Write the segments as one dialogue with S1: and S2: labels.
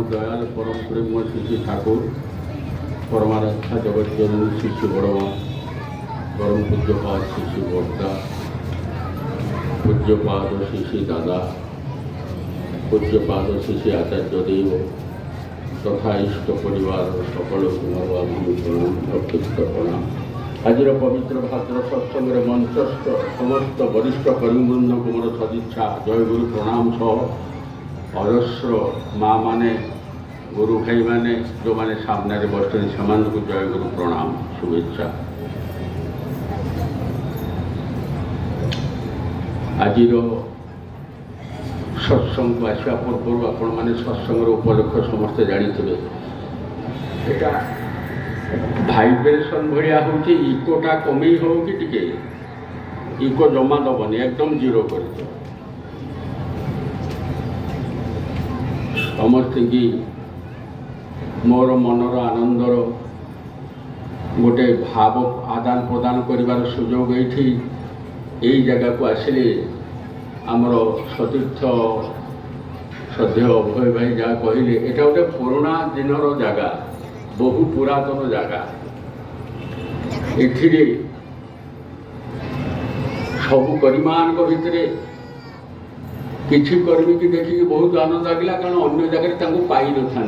S1: दयाल परम प्रेम श्री ठाकुर परमाराध्या जगज्जननी श्री श्री बड़मा परम पूज्यपाद श्री श्री बड़दा पूज्यपाद श्री श्री दादा पूज्यपाद श्री श्री आचार्य देव तथा इष्ट परिवार सकल प्रणाम अत्युक्त प्रणाम। आज पवित्र भाद्र सत्संग मंचस्थ समस्त वरिष्ठ कर्मीवृंद को मोर सदिच्छा जय गुरु प्रणाम सह अजस्र माँ माने गुरु भाई माने जो माने सामने बसते को जय गुरु प्रणाम शुभेच्छा। आज सत्संग को आसवा पूर्व आपण मैंने सत्संगर उपलक्ष समस्ते जानी एटा भाइब्रेशन भाया हूँ इकोटा कमे हो कि टिके इको जमा दबनी एकदम जीरो कर समस्त की मोर मनर आनंदर गोटे भाव आदान प्रदान करिवार सुजोग यही जगह को आसिले आमर सतीर्थ श्रद्धेय अभय भाई जहाँ कहले एटा गोटे पुराना दिनर जगह बहु पुरातन जगह एथिरे सबु कर्मीमान भितर किसी कर्मी की देखिए बहुत आनंद लगे कारण अन्य जगह पाई न था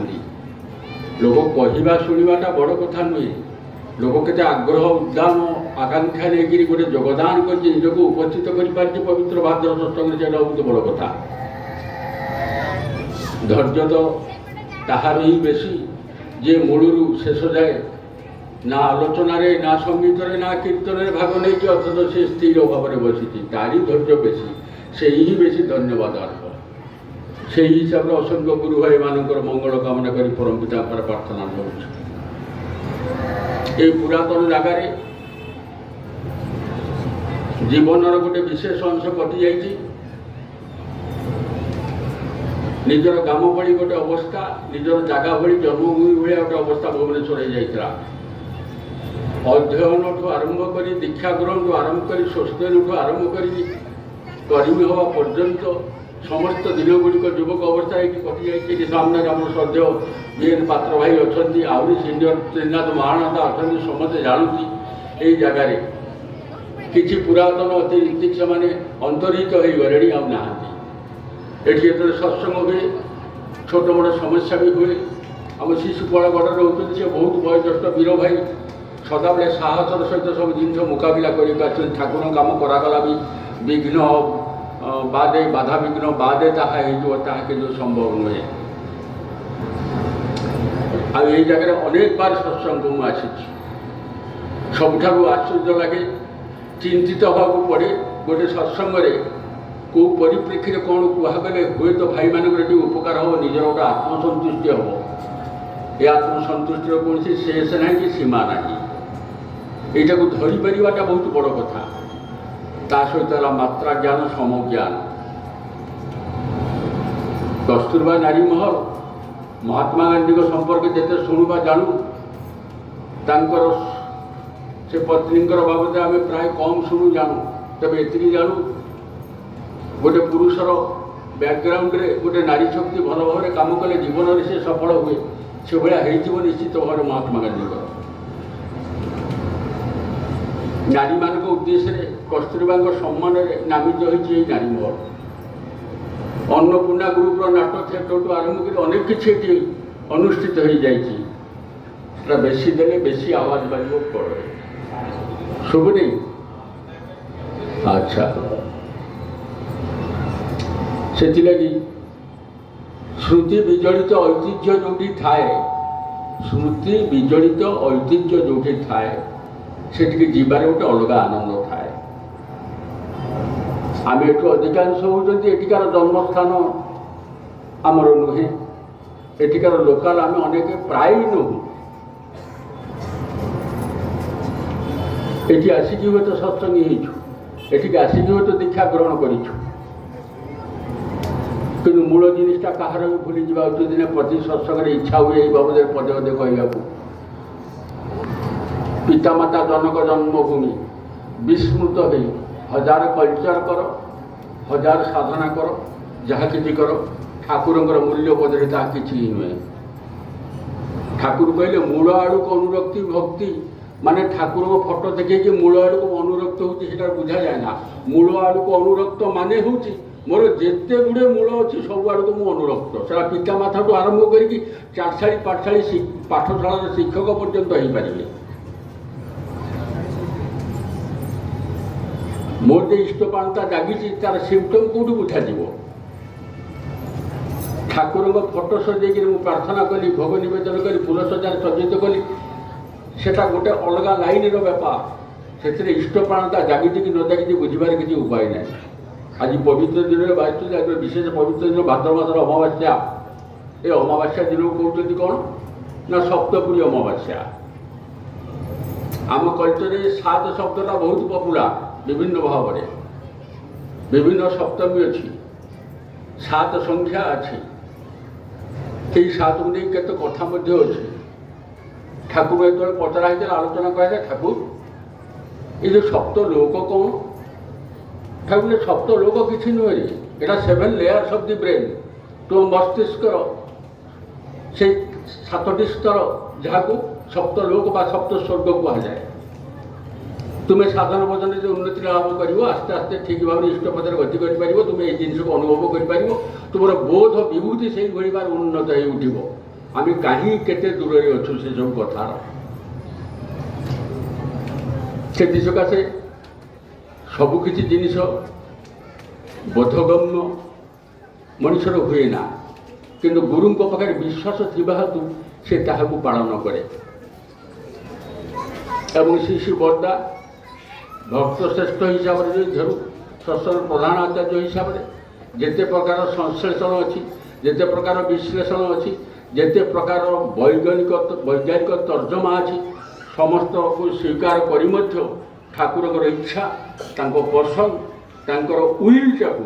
S1: लोक कहवा शुणवाटा बड़ कथा नुहे लोक के आग्रह उद्दाम आकांक्षा लेकिन गोटे योगदान कर उपस्थित कर पवित्र भाद्र सत्संग से बहुत बड़ कथा। धैर्य तो ताहार ही बेसी जे मूलरू शेष जाए ना आलोचन ना संगीत ना कीर्तन भाग नहीं अथच से स्थिर भाव में बसी तारी धैर्य बेसी से ही बेसी धन्यवाद अर्थ से हिसाब से असंख्य गुरु भाई मानकर मंगल कामना कर परम पिता प्रार्थना करुँ। पुरातन जगार जीवनर गोटे विशेष अंश कटि जाइए निजर गाम भली गोटे अवस्था निजर जगह भली जन्मभूमि भाया गोटे अवस्था भुवनेश्वर हो जाता अध्ययन ठू आरंभ कर दीक्षा ग्रहण ठू आरंभ कर स्वस्थ्यन ठू आरंभ कर कर्मी हवा पर्यंत समस्त दिन गुड़िक युवक अवस्था कटि जाइए सामने आम श्रद्धेय बीएन पात्र भाई अच्छा आहरी सीनियर त्रिनाथ महानाथा अच्छा समस्ते जानती यही जगार किसी पुरातन अतिरिक्त से मैंने अंतर्हित हो गले आना ये जो सत्संग हुए छोट बड़ समस्या भी हुए आम शिशुपाल गढ़ रोच से बहुत वयोज्येष्ठ वीर भाई सदाबले साहसर सहित सब जिन मुकाबिला कर ठाकुर कम करागला भी विघ्न बादे बाधा विघ्न बादे ताहा जो संभव नुहे आई जगह अनेक बार सत्संग को आसी सबुठ आश्चर्य लगे चिंतित हवा पड़े गोटे सत्संग कौ परिप्रेक्षी में कौन कहगले हुए तो भाई मान उपकार हम निजर गोटे आत्मसंतुष्टि हम ये आत्मसंतुष्टि कौन शेष ना कि सीमा ना यहाँ को धरी पार्टा बहुत बड़ कथा ता सहित मात्रा ज्ञान सम ज्ञान कस्तूरबा नारी महल महात्मा गांधी को संपर्क जिते शुणुबा जानू तांकर से पत्नी बाबद आम प्राय कम शुणु जानू तब एति जानू गोटे पुरुषर बैकग्राउंड रे गोटे नारी शक्ति भल भाव में कम कले जीवन में से सफल हुए से भाया निश्चित भाव महात्मा गांधी नारी मान उद्देश्य कस्तूरबा सम्मान नामित होती नारी महल अन्नपूर्णा ग्रुप नाटक थिएटर टू आरंभ कर अनेक किसी अनुष्ठित हो जाए बेसी देने बेसी आवाज बाजो पड़े शुभनी अच्छा से श्रुति विजड़ित ऐतिह्य जो थाए श्रुति विजड़ित ऐतिह्य जो थाए से जीवार गोटे अलग आनंद थाए आम एठू अधिकांश होती एटिकार जन्मस्थान आमर नुहे एटिकार लोकाल आम अनेक प्राय नुह ये आसिक हूँ तो सत्संगी होठी आसिक हूँ तो दीक्षा ग्रहण करूँ कि मूल जिनिसटा कहार भी भूली जा दिन प्रति सत्संग इच्छा हुए यही बाबद पदे पदे कहवाक पितामाता जनक जन्मभूमि विस्मृत हो हजार कल्चर कर हजार साधना कर जहाँ किसी कर ଠାକୁରଙ୍କର ମୂଲ୍ୟବୋଧରେ ତାହା କିଛି ନୁହେଁ। ଠାକୁର କହିଲେ ମୂଳ ଆଡ଼କୁ ଅନୁରକ୍ତି ଭକ୍ତି, ମାନେ ଠାକୁରଙ୍କ ଫଟୋ ଦେଖେଇକି ମୂଳ ଆଡ଼କୁ ଅନୁରକ୍ତ ହେଉଛି ସେଟା ବୁଝାଯାଏ ନା। ମୂଳ ଆଡ଼କୁ ଅନୁରକ୍ତ ମାନେ ହେଉଛି ମୋର ଯେତେ ଗୁଡ଼ିଏ ମୂଳ ଅଛି ସବୁ ଆଡ଼କୁ ମୁଁ ଅନୁରକ୍ତ। ସେଟା ପିତାମାତାଠୁ ଆରମ୍ଭ କରିକି ଚାରଶାଳୀ ପାଠଶାଳୀ ପାଠଶାଳାର ଶିକ୍ଷକ ପର୍ଯ୍ୟନ୍ତ ହେଇପାରିବେ। ମୋର ଯେ ଇଷ୍ଟପାଣତା ଜାଗିଛି ତାର ସିମ୍ପଟମ୍ କେଉଁଠି ବୁଝାଯିବ? ଠାକୁରଙ୍କ ଫଟୋ ସଜେଇକି ମୁଁ ପ୍ରାର୍ଥନା କଲି, ଭୋଗ ନିବେଦନ କରି, ଫୁଲ ସଜାରେ ସଜ୍ଜିତ କଲି, ସେଟା ଗୋଟେ ଅଲଗା ଲାଇନ୍ର ବ୍ୟାପାର। ସେଥିରେ ଇଷ୍ଟପ୍ରାଣତା ଜାଗିଛି କି ନ ଜାଗିଛି ବୁଝିବାର କିଛି ଉପାୟ ନାହିଁ। ଆଜି ପବିତ୍ର ଦିନରେ ବାହାରିଛନ୍ତି, ଆଜି ବିଶେଷ ପବିତ୍ର ଦିନ ଭାଦ୍ର ମାସର ଅମାବାସ୍ୟା। ଏ ଅମାବାସ୍ୟା ଦିନକୁ କହୁଛନ୍ତି କ'ଣ ନା ସପ୍ତପୁରୀ ଅମାବାସ୍ୟା। ଆମ କଲଚରରେ ସାତ ଶବ୍ଦଟା ବହୁତ ପପୁଲାର ବିଭିନ୍ନ ଭାବରେ। ବିଭିନ୍ନ ସପ୍ତମୀ ଅଛି, ସାତ ସଂଖ୍ୟା ଅଛି, এই ସାତକୁ ନେଇ କେତେ କଥା ମଧ୍ୟ ଅଛି। ଠାକୁର ଯେତେବେଳେ ପଚରା ହେଇଥିଲା, ଆଲୋଚନା କରାଯାଏ, ଠାକୁର ଏ ଯେଉଁ ସପ୍ତ ଲୋକ କ'ଣ? ଠାକୁର ସପ୍ତ ଲୋକ କିଛି ନୁହେଁ ରେ, এটা 7 ଲେୟାର୍ସ ଅଫ୍ ଦି ବ୍ରେନ୍। ତୁମ ମସ୍ତିଷ୍କର ସେଇ 7ଟି ସ୍ତର, ଯାହାକୁ ସପ୍ତ ଲୋକ ବା ସପ୍ତ ସ୍ୱର୍ଗ କୁହାଯାଏ। ତୁମେ ସାଧନ ଭଜନରେ ଯେ ଉନ୍ନତି ଲାଭ କରିବ, ଆସ୍ତେ ଆସ୍ତେ ଠିକ୍ ଭାବରେ ଇଷ୍ଟପଥରେ ଗତି କରିପାରିବ, ତୁମେ এই ଜିନିଷକୁ ଅନୁଭବ କରିପାରିବ, ତୁମର ବୋଧ ବିଭୂତି ସେଇଭଳି ଭାବରେ ଉନ୍ନତ ହେଇ ଉଠିବ। ଆମେ କାହିଁ କେତେ ଦୂରରେ ଅଛୁ ସେସବୁ କଥାର। ସେଥି ସକାଶେ ସବୁକିଛି ଜିନିଷ ବୋଧଗମ୍ୟ ମଣିଷର ହୁଏ ନା, କିନ୍ତୁ ଗୁରୁଙ୍କ ପାଖରେ ବିଶ୍ୱାସ ଥିବା ହେତୁ ସେ ତାହାକୁ ପାଳନ କରେ। ଏବଂ ଶ୍ରୀ ଶ୍ରୀ ବର୍ଦା ଭକ୍ତଶ୍ରେଷ୍ଠ ହିସାବରେ ଯଦି ଧରୁ, ଶସ୍ତ୍ରର ପ୍ରଧାନ ଆଚାର୍ଯ୍ୟ ହିସାବରେ ଯେତେ ପ୍ରକାର ସଂଶ୍ଳେଷଣ ଅଛି, ଯେତେ ପ୍ରକାର ବିଶ୍ଳେଷଣ ଅଛି, ଯେତେ ପ୍ରକାର ବୈଜ୍ଞାନିକ ତର୍ଜମା ଅଛି, ସମସ୍ତକୁ ସ୍ୱୀକାର କରି ମଧ୍ୟ ଠାକୁରଙ୍କର ଇଚ୍ଛା, ତାଙ୍କ ପସନ୍ଦ, ତାଙ୍କର ୱିଲ୍ଟାକୁ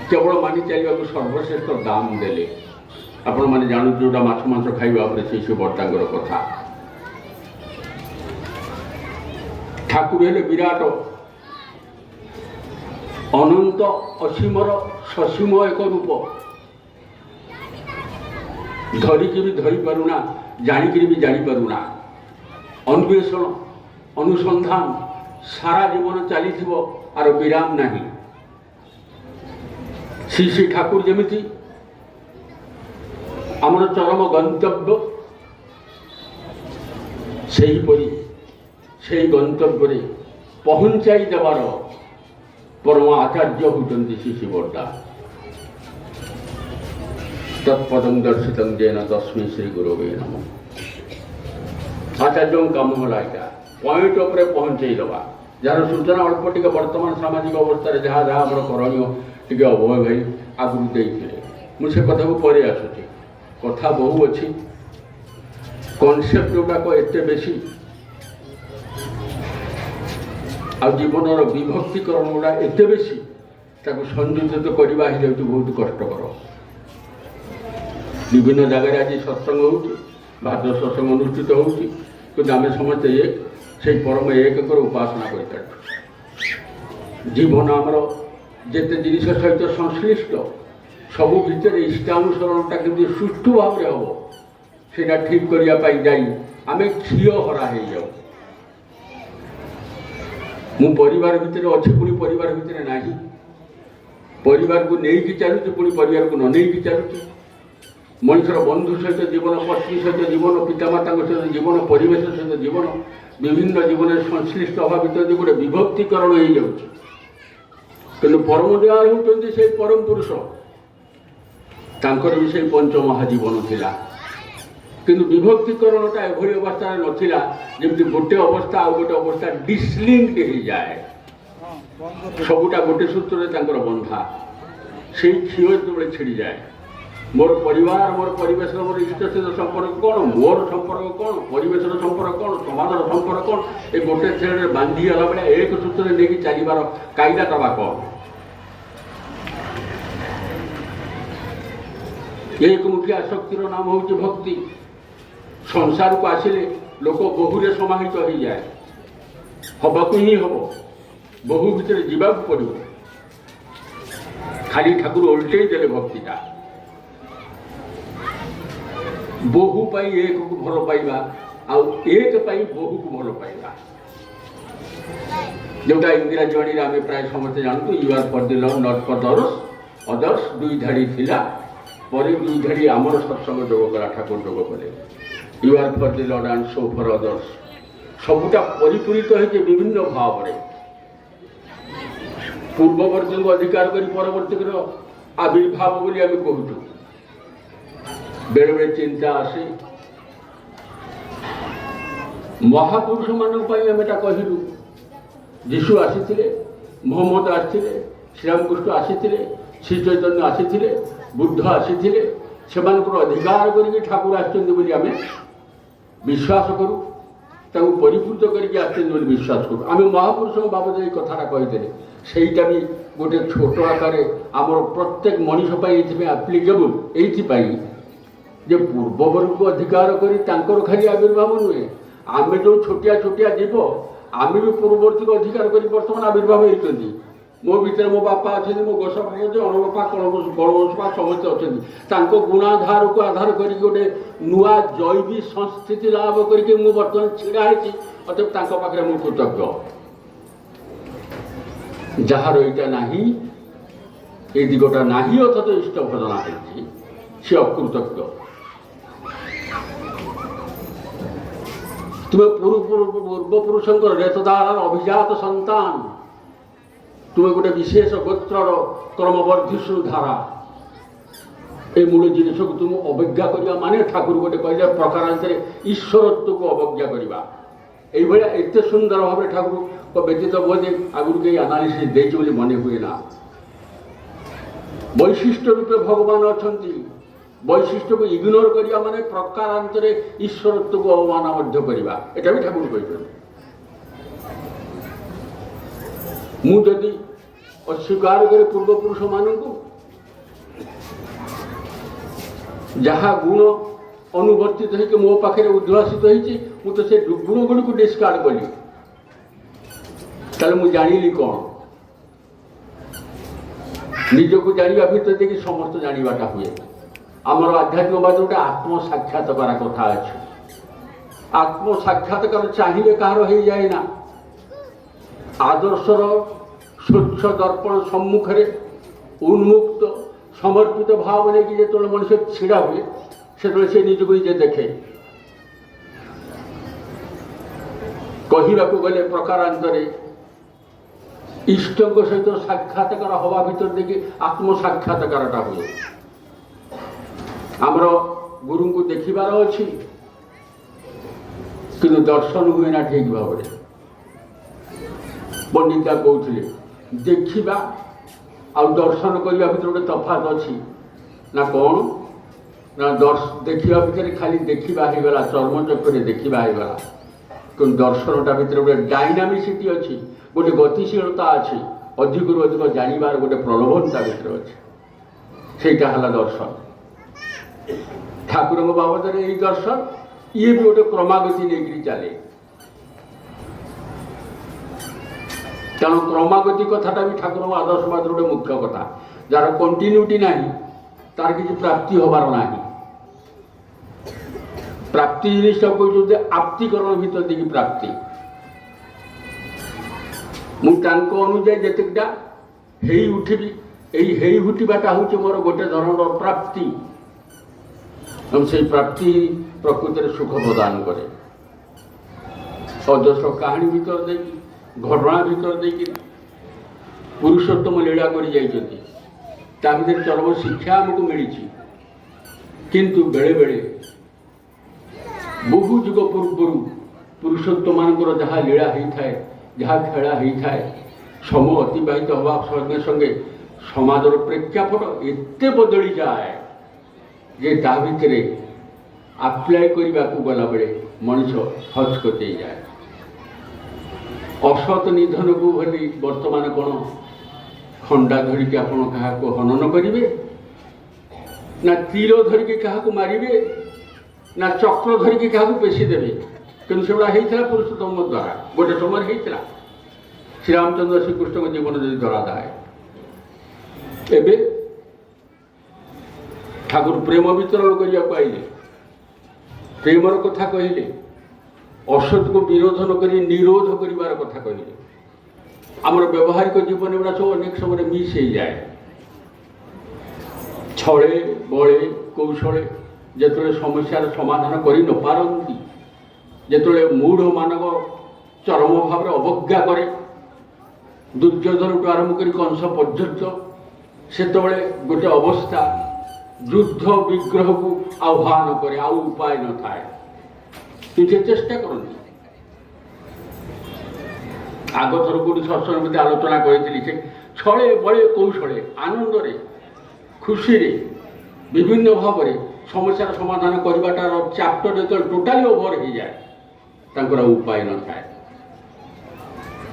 S1: କେବଳ ମାନି ଚାଲିବାକୁ ସର୍ବଶ୍ରେଷ୍ଠ ଦାମ ଦେଲେ। ଆପଣମାନେ ଜାଣୁ ଯେଉଁଟା ମାଛ ମାଂସ ଖାଇବା ଉପରେ ସେଇ ସବୁ ବର୍ଦାଙ୍କର କଥା। ଠାକୁର ହେଲେ ବିରାଟ ଅନନ୍ତ ଅସୀମର ସସୀମ ଏକ ରୂପ। ଧରିକି ବି ଧରିପାରୁନା, ଜାଣିକିରି ବି ଜାଣିପାରୁନା। ଅନ୍ୱେଷଣ ଅନୁସନ୍ଧାନ ସାରା ଜୀବନ ଚାଲିଥିବ, ଆର ବିରାମ ନାହିଁ। ଶ୍ରୀ ଶ୍ରୀ ଠାକୁର ଯେମିତି ଆମର ଚରମ ଗନ୍ତବ୍ୟ, ସେହିପରି সেই গন্তব্যে পৌঁছাই দেবার পরম আচার্য হচ্ছেন শ্রী শ্রী বর্দা। তৎপদং দর্শিতং যেন তস্মৈ শ্রী গুরবে নমঃ। আচার্য কাম হল এটা পয়েন্ট উপরে পৌঁছাই দেওয়া, যার সূচনা অল্প টিকে বর্তমান সামাজিক অবস্থায় যাহা যাহা আমার করণীয় টিকে অভয় ভাই আগুন দিয়ে মু সে কথাকে পরে আসুছি। কথা বহু অছি, কনসেপ্ট গুড়াক এতে বেশি, ଆଉ ଜୀବନର ବିଭକ୍ତିକରଣ ଗୁଡ଼ା ଏତେ ବେଶୀ, ତାକୁ ସଂଯୋଜିତ କରିବା ହେଇଯାଉଛି ବହୁତ କଷ୍ଟକର। ବିଭିନ୍ନ ଜାଗାରେ ଆଜି ସତ୍ସଙ୍ଗ ହେଉଛି, ଭାଦ୍ର ସତ୍ସଙ୍ଗ ଅନୁଷ୍ଠିତ ହେଉଛି, କିନ୍ତୁ ଆମେ ସମସ୍ତେ ସେଇ ପରମ ଏକଙ୍କର ଉପାସନା କରିପାରୁଛୁ। ଜୀବନ ଆମର ଯେତେ ଜିନିଷ ସହିତ ସଂଶ୍ଳିଷ୍ଟ, ସବୁ ଭିତରେ ଇଷ୍ଟାନୁସରଣଟା କେମିତି ସୁଷ୍ଠୁ ଭାବରେ ହେବ, ସେଇଟା ଠିକ୍ କରିବା ପାଇଁ ଯାଇ ଆମେ କ୍ଷୀୟ ହରା ହେଇଯାଉ। ମୁଁ ପରିବାର ଭିତରେ ଅଛି, ପୁଣି ପରିବାର ଭିତରେ ନାହିଁ। ପରିବାରକୁ ନେଇକି ଚାଲୁଛି, ପୁଣି ପରିବାରକୁ ନ ନେଇକି ଚାଲୁଛି। ମଣିଷର ବନ୍ଧୁ ସହିତ ଜୀବନ, ପତ୍ନୀ ସହିତ ଜୀବନ, ପିତାମାତାଙ୍କ ସହିତ ଜୀବନ, ପରିବେଶ ସହିତ ଜୀବନ, ବିଭିନ୍ନ ଜୀବନରେ ସଂଶ୍ଳିଷ୍ଟ ହେବା ଭିତରେ ଗୋଟେ ବିଭକ୍ତିକରଣ ହେଇଯାଉଛି। କିନ୍ତୁ ପରମ ଦୟାଳ ହେଉଛନ୍ତି ସେଇ ପରମ ପୁରୁଷ, ତାଙ୍କର ବି ସେଇ ପଞ୍ଚମହାଜୀବନ ଥିଲା। କିନ୍ତୁ ବିଭକ୍ତିକରଣଟା ଏଭଳି ଅବସ୍ଥାରେ ନଥିଲା ଯେମିତି ଗୋଟେ ଅବସ୍ଥା ଆଉ ଗୋଟେ ଅବସ୍ଥା ଡିସଲିଙ୍କ୍ଡ ହେଇଯାଏ, ସବୁଟା ଗୋଟେ ସୂତ୍ରରେ ତାଙ୍କର ବନ୍ଧା। ସେଇ କ୍ଷୀୟ ଯେତେବେଳେ ଛିଡ଼ିଯାଏ, ମୋର ପରିବାର, ମୋର ପରିବେଶର, ମୋର ଇଷ୍ଟ ସହିତ ସମ୍ପର୍କ କ'ଣ, ମୋର ସମ୍ପର୍କ କ'ଣ, ପରିବେଶର ସମ୍ପର୍କ କ'ଣ, ସମାଜର ସମ୍ପର୍କ କ'ଣ, ଏ ଗୋଟେ ଥ୍ରେଡ଼ରେ ବାନ୍ଧିଗଲା ବେଳେ ଏକ ସୂତ୍ରରେ ନେଇକି ଚାଲିବାର କାଇଦାଟା ବା କ'ଣ? ଏକମୁଖୀ ଆସକ୍ତିର ନାମ ହେଉଛି ଭକ୍ତି। ସଂସାରକୁ ଆସିଲେ ଲୋକ ବହୁରେ ସମାହିତ ହେଇଯାଏ, ହବାକୁ ହିଁ ହବ, ବହୁ ଭିତରେ ଯିବାକୁ ପଡ଼ିବ। खाली ठाकुर ओल्टे देले भक्तिटा बहु पाई एक को भल पाइबा आउ एक पाई बहु को भल पाइबा जोटा इंग्राजी वाणी आम प्राय समस्त जानतु you are for the love not for the others दुई धाड़ी थिला पर दुई धाड़ी आमर सत्संग जोग कला ठाकुर जोग कले you are for the lord and so for others सबुटा परिपूरित होइके विभिन्न भाव रे पूर्ववर्ती को अधिकार करी परवर्ती आविर्भाव बोली आम कहूँ बेले बेले चिंता आसे महापुरुष मान कहलु जीशु आसी मोहम्मद आसी श्रीरामकृष्ण आसी श्री चैतन्य आसी बुद्ध आसी से अधिकार करके ठाकुर आम विश्वास करूँ परिपूर्त करके विश्वास करूँ आम महापुरुष बाबद ये कथा कही सहीटा भी गोटे छोट आकार आमर प्रत्येक मनीष आप्लिकेबल ये जे पूर्ववर्ग को अधिकार करी खाली आविर्भाव नुहे आम जो छोटिया छोटिया जीव आम भी पूर्ववर्ती को अधिकार करी बर्तमान आविर्भाव होती मो भीतर मो बापा अच्छे मो गोसा भाई अच्छे अणबापा कलबसपा समस्त अच्छा गुणाधार को आधार कर गोटे नुआ जैवी संस्थिति लाभ करके मु बर्तमान छिड़ा है अतएव पाखे मु कृतज्ञ जार यहाँ नहीं ये दिगटा नहीं अथच इष्ट भजना है सी अकृतज्ञ तुम्हें पूर्वपुरुषों रेतदार अभिजात संतान तुम्हें गोटे विशेष गोत्र क्रमवर्धिष्णु धारा ये मूल जिन को तुम अवज्ञा करवा माने ठाकुर गोटे कहले प्रकारांतर ईश्वरत्व को अवज्ञा करवा ये एत सुंदर भाव ठाकुर व्यतीत बोधे आगुरी कहीं आनालीसीस देते मन हुए ना वैशिष्ट रूपे भगवान अच्छा वैशिष्ट को इग्नोर करवा माने प्रकारांतर ईश्वरत्व को अवमान करवा एटा भी ठाकुर कही मुझे अस्वीकार करे पूर्वपुरुष मानू जहाँ गुण अनुवर्तित हो मो पाखे उद्भासित हो तो से गुण गुड़ी को डिस्कार्ड कली ताले मु जानिली कौन निजको जानिबा भितर देखि समस्त जानिबाटा हुए आमर आध्यात्मिकवाद गोटे आत्म साक्षात्कार कथा अच्छे आत्म साक्षात्कार चाहिए कहार हो जाए ना आदर्शर स्वच्छ दर्पण सम्मुखें उन्मुक्त समर्पित भाव नहीं जो मनुष्य छिड़ा हुए से निजको निजे देखे कहवाक गले प्रकारांतरे इष्ट सहित साक्षात्कार हवा भीतर देखिए आत्म साक्षात्कार हुए आमर गुरु को देखिबार अच्छी कि दर्शन हुए ना ठीक भाव पंडिता कहते देखा आ दर्शन करने भर गोटे तफात अच्छी ना कौन ना देखा भितर खाली देखा होगा चर्मचक्षुरे देखा होगा कि दर्शनटा भर गोटे डायनामिसिटी अच्छी गोटे गतिशीलता अच्छी अधिक अधिक जानवर गोटे प्रलोभनता भर अच्छे सेटा है दर्शन ठाकुर बाबद ये दर्शन ये भी गोटे क्रमागति नहीं चले तेणु क्रमागति कथाटा भी ठाकुर आदर्शवाद गोटे मुख्य कथा जार कंटिन्यूटी ना तार किसी प्राप्ति हबार ना प्राप्ति जिनिसटा कहते आप्तिकरण भीतर देखिए प्राप्ति मुझे अनुजाई जितटा हे उठबी यही उठवाटा हूँ मोर गोटे धरण प्राप्ति से प्राप्ति प्रकृति सुख प्रदान करे अदर्श कहानी भीतर देखी घटना भीतर देखी पुरुषोत्तम लीला कर भीतर चरम शिक्षा आमको मिली किंतु बेले बेले बहु जुग पूर्व पुरुषोत्तम मानकर जहाँ लीला होता है जहाँ खेला होता है समय अतिबाहित हवा संगे संगे समाजर प्रेक्षापट एत बदली जाए जे ता भितर आप्लाय करने को गला बेले मनुष्य हचकते जाए असत निधन को भली वर्तमान कौन खंडा धरिकी आपण क्या हनन करेंगे ना तीर धरिकी क्या मारे ना चक्र धरिकी क्या पेशी देवे कि से होता पुरुषोत्तम द्वारा गोटे समय होता श्रीरामचंद्र श्रीकृष्ण जीवन जदि धरा जाए ଏବେ ଠାକୁର ପ୍ରେମ ବିତରଣ କରିବାକୁ ଆଇଲେ, ପ୍ରେମର କଥା କହିଲେ, ଅସତକୁ ବିରୋଧ ନ କରି ନିରୋଧ କରିବାର କଥା କହିଲେ। ଆମର ବ୍ୟବହାରିକ ଜୀବନ ଗୁଡ଼ା ସବୁ ଅନେକ ସମୟରେ ମିସ୍ ହେଇଯାଏ। ଛଳେ ବଳେ କୌଶଳେ ଯେତେବେଳେ ସମସ୍ୟାର ସମାଧାନ କରି ନ ପାରନ୍ତି, ଯେତେବେଳେ ମୂଢ଼ ମାନବ ଚରମ ଭାବରେ ଅବଜ୍ଞା କରେ, ଦୁର୍ଯ୍ୟୋଧନଠୁ ଆରମ୍ଭ କରି କଂସ ପର୍ଯ୍ୟନ୍ତ, ସେତେବେଳେ ଗୋଟେ ଅବସ୍ଥା ଯୁଦ୍ଧ ବିଗ୍ରହକୁ ଆହ୍ୱାନ କରେ, ଆଉ ଉପାୟ ନଥାଏ। କିନ୍ତୁ ଚେଷ୍ଟା କରନ୍ତି। ଆଗ ଥର କୋଉଠି ସତ୍ସଙ୍ଗ ଭିତରେ ଆଲୋଚନା କରିଥିଲି, ସେ ଛଳେ ବଳେ କୌଶଳେ ଆନନ୍ଦରେ ଖୁସିରେ ବିଭିନ୍ନ ଭାବରେ ସମସ୍ୟାର ସମାଧାନ କରିବାଟାର ଚାପ୍ଟର ଯେତେବେଳେ ଟୋଟାଲି ଓଭର ହେଇଯାଏ, ତାଙ୍କର ଆଉ ଉପାୟ ନଥାଏ।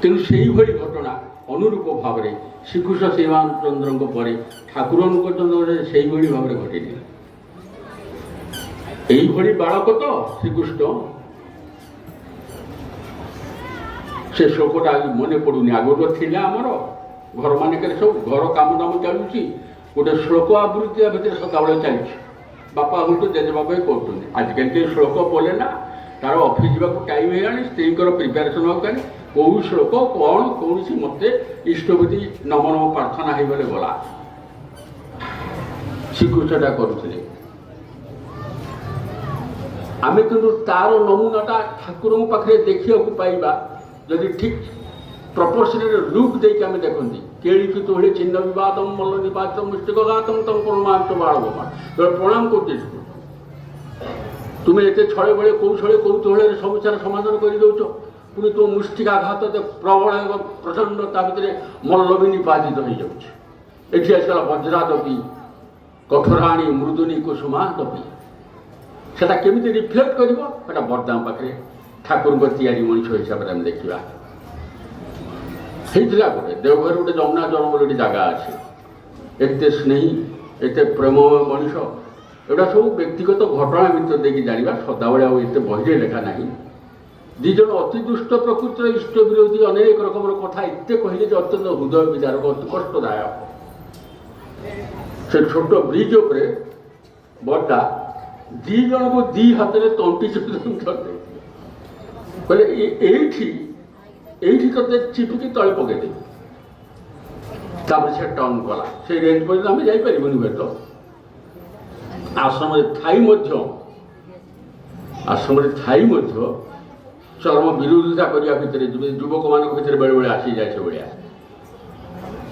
S1: ତେଣୁ ସେଇଭଳି ଘଟଣା ଅନୁରୂପ ଭାବରେ ଶ୍ରୀକୃଷ୍ଣ ଶ୍ରୀରାମଚନ୍ଦ୍ରଙ୍କ ପରେ ଠାକୁରଙ୍କ ଚନ୍ଦ୍ରରେ ସେଇଭଳି ଭାବରେ ଘଟିଥିଲା। এইভଳି ବାଳକ ତ ଶ୍ରୀକୃଷ୍ଣ। ସେ ଶ୍ଲୋକଟା ମନେ ପଡ଼ୁନି, ଆଗରୁ ଥିଲା ଆମର ଘରମାନଙ୍କରେ ସବୁ ଘର କାମ ଦାମ ଚାଲୁଛି, ଗୋଟେ ଶ୍ଲୋକ ଆବୃତ୍ତି ଭିତରେ ସଦାବେଳେ ଚାଲିଛି। ବାପା ହୁଅନ୍ତୁ ଜେଜେବାପା ବି କରୁଛନ୍ତି। ଆଜିକାଲି କେହି ଶ୍ଲୋକ ବୋଲେ ନା, ତାର ଅଫିସ୍ ଯିବାକୁ ଟାଇମ୍ ହେଇଗଲାଣି, ସ୍ତ୍ରୀଙ୍କର ପ୍ରିପାରେସନ୍ ହେଉକାନି, କେଉଁ ଶ୍ଲୋକ କ'ଣ କୌଣସି ମୋତେ ଇଷ୍ଟପତି ନମ ନମ ପ୍ରାର୍ଥନା ହେଇଗଲେ ଗଲା। ଶ୍ରୀକୃଷ୍ଣଟା କରୁଥିଲେ। ଆମେ କିନ୍ତୁ ତାର ନମୁନାଟା ଠାକୁରଙ୍କ ପାଖରେ ଦେଖିବାକୁ ପାଇବା ଯଦି ଠିକ୍ ପ୍ରପୋର୍ସନରେ ଲୁକ୍ ଦେଇକି ଆମେ ଦେଖନ୍ତି। କେଳିକି ତୋଳେ ଚିହ୍ନ ବିବାଦମ ମଲ୍ଲ ନିବାଦ ମୁଷ୍ଟିକ ଘାତମ ତମ ପ୍ରଣାମ ବାଳଗମା, ପ୍ରଣାମ କରୁଛି। ତୁମେ ଏତେ ଛଳେ ବଳେ କୌଶଳେ କୌତୂହଳରେ ସମସ୍ୟାର ସମାଧାନ କରିଦେଉଛ, ପୁଣି ତୋ ମୁଷ୍ଟିକାଘାତ ପ୍ରବଳ ଏବଂ ପ୍ରଚଣ୍ଡ, ତା ଭିତରେ ମଲ୍ଲ ବି ନିପାଦିତ ହେଇଯାଉଛି। ଏଠି ଆସିଗଲା ବଜ୍ରାଦପି କଠୋରାଣୀ ମୃଦୁନୀ କୁସୁମାଦପି। ସେଟା କେମିତି ରିଫ୍ଲେକ୍ଟ କରିବ, ସେଟା ବର୍ଦ୍ଦାମ ପାଖରେ ଠାକୁରଙ୍କ ତିଆରି ମଣିଷ ହିସାବରେ ଆମେ ଦେଖିବା। ହେଇଥିଲା ଗୋଟେ ଦେଓଘର ଗୋଟେ ଯମୁନା ଜଳ ବୋଲି ଗୋଟେ ଜାଗା ଅଛି, ଏତେ ସ୍ନେହୀ ଏତେ ପ୍ରେମମୟ ମଣିଷ। ଏଗୁଡ଼ା ସବୁ ବ୍ୟକ୍ତିଗତ ଘଟଣା ଭିତରେ ଦେଇକି ଜାଣିବା, ସଦାବେଳେ ଆଉ ଏତେ ବହିରେ ଲେଖା ନାହିଁ। ଦୁଇ ଜଣ ଅତି ଦୁଷ୍ଟ ପ୍ରକୃତିର ଇଷ୍ଟ ବିରୋଧୀ ଅନେକ ରକମର କଥା ଏତେ କହିଲେ ଯେ ଅତ୍ୟନ୍ତ ହୃଦୟ ବିଦାରକ, ଅତି କଷ୍ଟଦାୟକ। ସେ ଛୋଟ ବ୍ରିଜ ଉପରେ ବର୍ଦ୍ଦା ଦୁଇ ଜଣଙ୍କୁ ଦୁଇ ହାତରେ ତଣ୍ଟି ଚିପି କହିଲେ ଏଇଠି ତତେ ଚିପିକି ତଳେ ପକେଇଦେବି। ତାପରେ ସେ ଟର୍ନ କଲା। ସେଇ ରେଞ୍ଜ ପର୍ଯ୍ୟନ୍ତ ଆମେ ଯାଇପାରିବୁନି ହୁଏତ। ଆଶ୍ରମରେ ଥାଇ ମଧ୍ୟ ଚରମ ବିରୋଧିତା କରିବା ଭିତରେ ଯୁବକମାନଙ୍କ ଭିତରେ ବେଳେବେଳେ ଆସିଯାଏ ସେଭଳିଆ